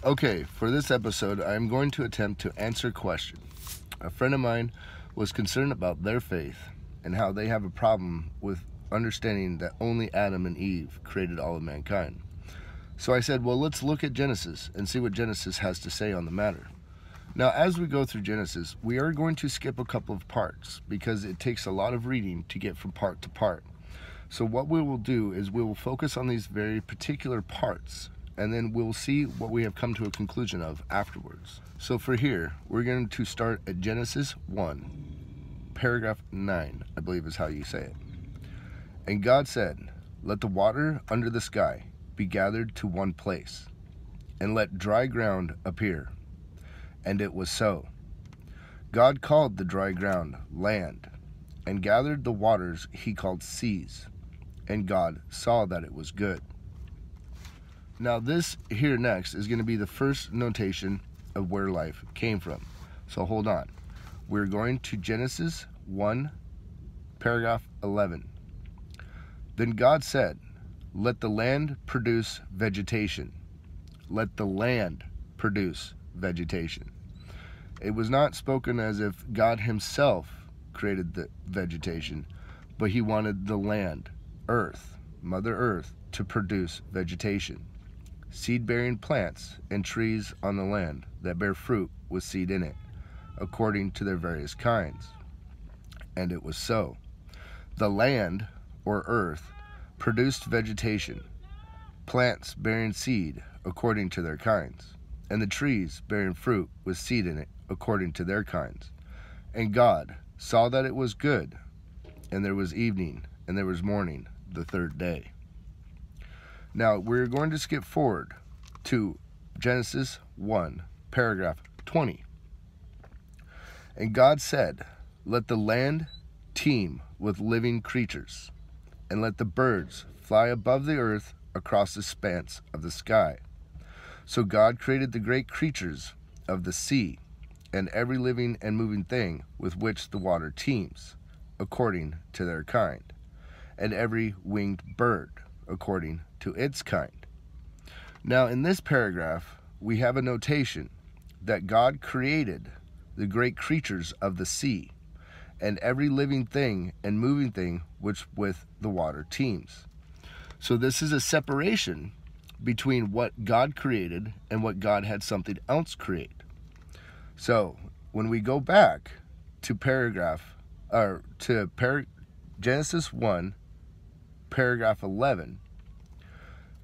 Okay, for this episode, I am going to attempt to answer a question. A friend of mine was concerned about their faith and how they have a problem with understanding that only Adam and Eve created all of mankind. So I said, well, let's look at Genesis and see what Genesis has to say on the matter. Now, as we go through Genesis, we are going to skip a couple of parts because it takes a lot of reading to get from part to part. So what we will do is we will focus on these very particular parts, and then we'll see what we have come to a conclusion of afterwards. So for here, we're going to start at Genesis 1, paragraph 9, I believe is how you say it. And God said, "Let the water under the sky be gathered to one place, and let dry ground appear." And it was so. God called the dry ground land, and gathered the waters he called seas. And God saw that it was good. Now this here next is going to be the first notation of where life came from. So hold on. We're going to Genesis 1, paragraph 11. Then God said, "Let the land produce vegetation." Let the land produce vegetation. It was not spoken as if God himself created the vegetation, but he wanted the land, earth, Mother Earth, to produce vegetation, seed-bearing plants and trees on the land that bear fruit with seed in it, according to their various kinds. And it was so. The land, or earth, produced vegetation, plants bearing seed according to their kinds, and the trees bearing fruit with seed in it according to their kinds. And God saw that it was good, and there was evening, and there was morning, the third day. Now we're going to skip forward to Genesis 1, paragraph 20. And God said, "Let the land teem with living creatures, and let the birds fly above the earth across the expanse of the sky." So God created the great creatures of the sea, and every living and moving thing with which the water teems, according to their kind, and every winged bird, according to its kind. Now in this paragraph, we have a notation that God created the great creatures of the sea, and every living thing and moving thing which with the water teems. So this is a separation between what God created and what God had something else create. So when we go back to Genesis 1, paragraph 11,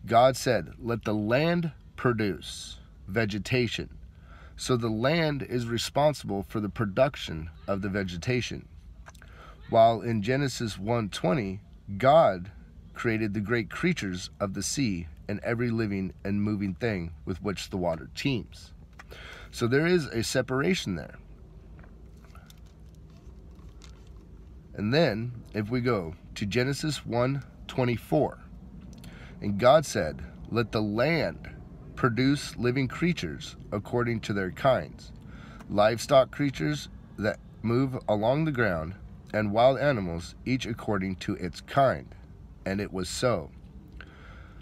God said, "Let the land produce vegetation." So the land is responsible for the production of the vegetation. While in Genesis 1:20, God created the great creatures of the sea and every living and moving thing with which the water teems. So there is a separation there. And then, if we go to Genesis 1:24, and God said, "Let the land produce living creatures according to their kinds, livestock creatures that move along the ground, and wild animals, each according to its kind." And it was so.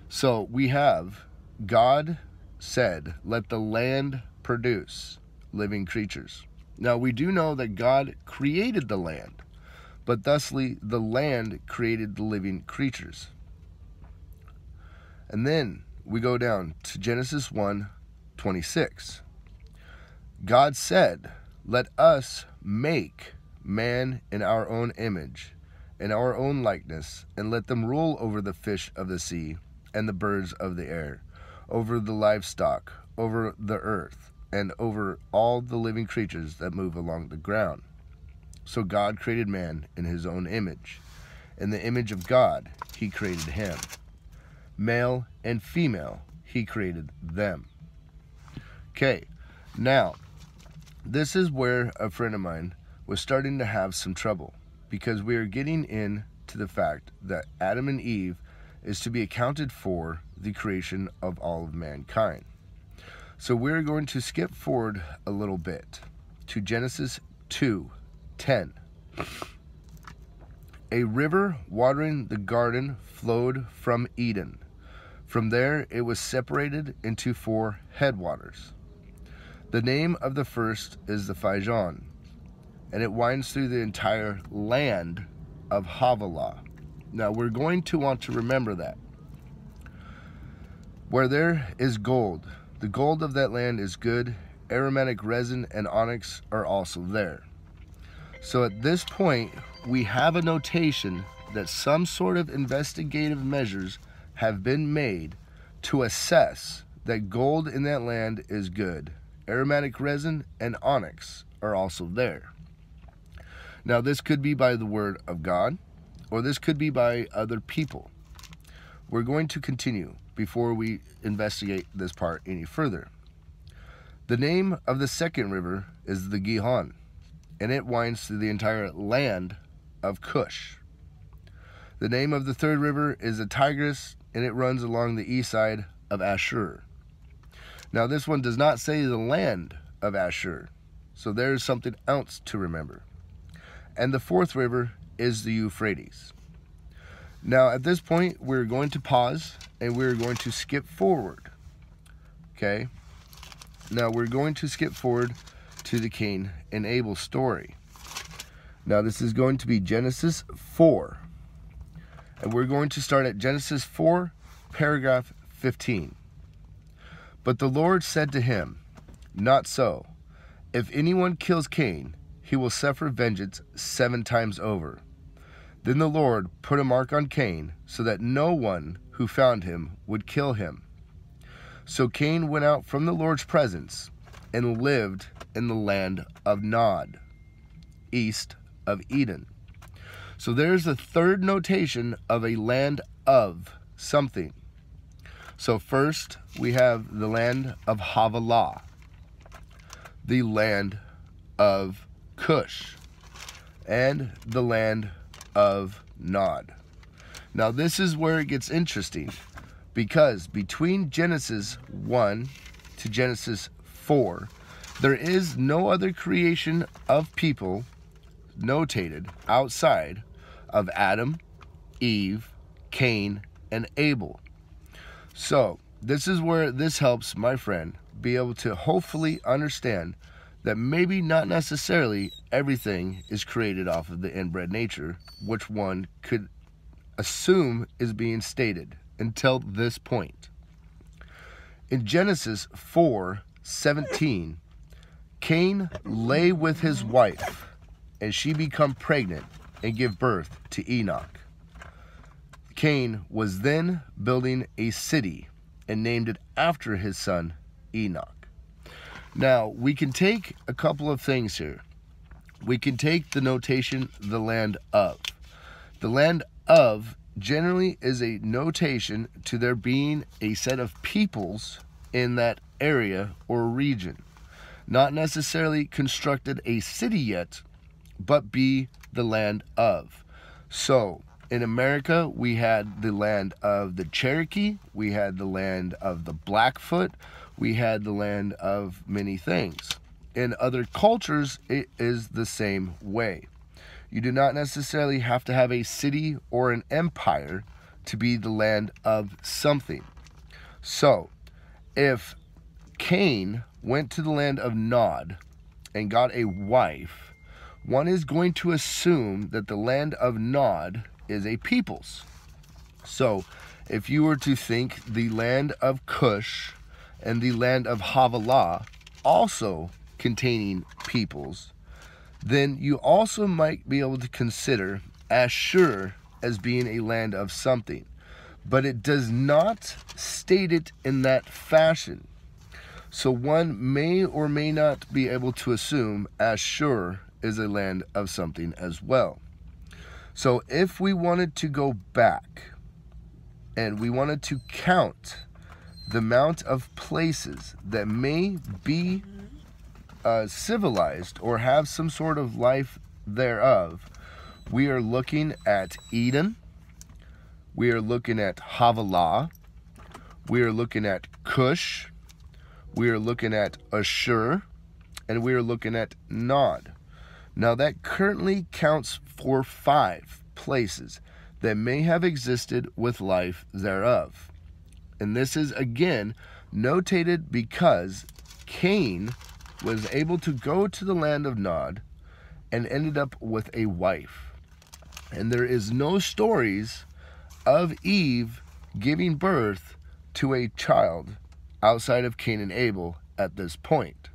So we have God said, "Let the land produce living creatures." Now we do know that God created the land, but thusly the land created the living creatures. And then we go down to Genesis 1:26. God said, "Let us make man in our own image, in our own likeness, and let them rule over the fish of the sea and the birds of the air, over the livestock, over the earth, and over all the living creatures that move along the ground." So God created man in his own image. In the image of God, he created him. Male and female, he created them. Okay, now, this is where a friend of mine was starting to have some trouble, because we are getting into the fact that Adam and Eve is to be accounted for the creation of all of mankind. So we're going to skip forward a little bit to Genesis 2:10. A river watering the garden flowed from Eden, From there it was separated into 4 headwaters. The name of the first is the Fijon, and it winds through the entire land of Havilah. Now we're going to want to remember that. Where there is gold, the gold of that land is good. Aromatic resin and onyx are also there. So at this point, we have a notation that some sort of investigative measures have been made to assess that gold in that land is good. Aromatic resin and onyx are also there. Now this could be by the word of God, or this could be by other people. We're going to continue before we investigate this part any further. The name of the second river is the Gihon, and it winds through the entire land of Kush. The name of the third river is the Tigris, and it runs along the east side of Ashur. Now this one does not say the land of Ashur, so there is something else to remember. And the fourth river is the Euphrates. Now at this point, we're going to pause and we're going to skip forward. Okay? Now we're going to skip forward to the Cain and Abel story. Now this is going to be Genesis 4. And we're going to start at Genesis 4, paragraph 15. But the Lord said to him, "Not so. If anyone kills Cain, he will suffer vengeance 7 times over." Then the Lord put a mark on Cain, so that no one who found him would kill him. So Cain went out from the Lord's presence and lived in the land of Nod, east of Eden. So there's a third notation of a land of something. So first we have the land of Havilah, the land of Kush, and the land of Nod. Now this is where it gets interesting, because between Genesis 1 to Genesis 4, there is no other creation of people notated outside of Adam, Eve, Cain, and Abel. So this is where this helps my friend be able to hopefully understand that maybe not necessarily everything is created off of the inbred nature, which one could assume is being stated until this point. In Genesis 4:17, Cain lay with his wife, and she became pregnant and gave birth to Enoch. Cain was then building a city and named it after his son Enoch. Now, we can take a couple of things here. We can take the notation, the land of. The land of generally is a notation to there being a set of peoples in that area or region. Not necessarily constructed a city yet, but be the land of. So, in America, we had the land of the Cherokee, we had the land of the Blackfoot, we had the land of many things. In other cultures, it is the same way. You do not necessarily have to have a city or an empire to be the land of something. So, if Cain went to the land of Nod and got a wife, one is going to assume that the land of Nod is a peoples. So, if you were to think the land of Kush and the land of Havilah also containing peoples, then you also might be able to consider Ashur as being a land of something. But it does not state it in that fashion. So one may or may not be able to assume Ashur is a land of something as well. So if we wanted to go back and we wanted to count the amount of places that may be civilized or have some sort of life thereof, we are looking at Eden, we are looking at Havilah, we are looking at Kush, we are looking at Ashur, and we are looking at Nod. Now that currently counts for 5 places that may have existed with life thereof. And this is, again, notated because Cain was able to go to the land of Nod and ended up with a wife. And there is no stories of Eve giving birth to a child outside of Cain and Abel at this point.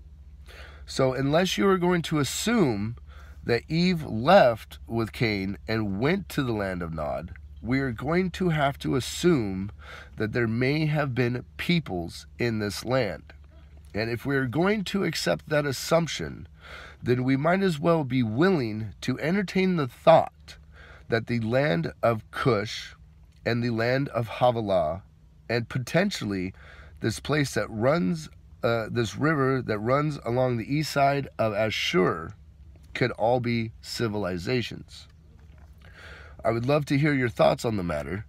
So unless you are going to assume that Eve left with Cain and went to the land of Nod, we are going to have to assume that there may have been peoples in this land. And if we're going to accept that assumption, then we might as well be willing to entertain the thought that the land of Kush and the land of Havilah, and potentially this place that runs, this river that runs along the east side of Ashur, could all be civilizations. I would love to hear your thoughts on the matter,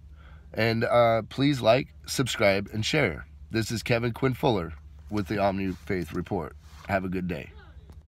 and please like, subscribe, and share. This is Kevin Quinn Fuller with the Omni Faith Report. Have a good day.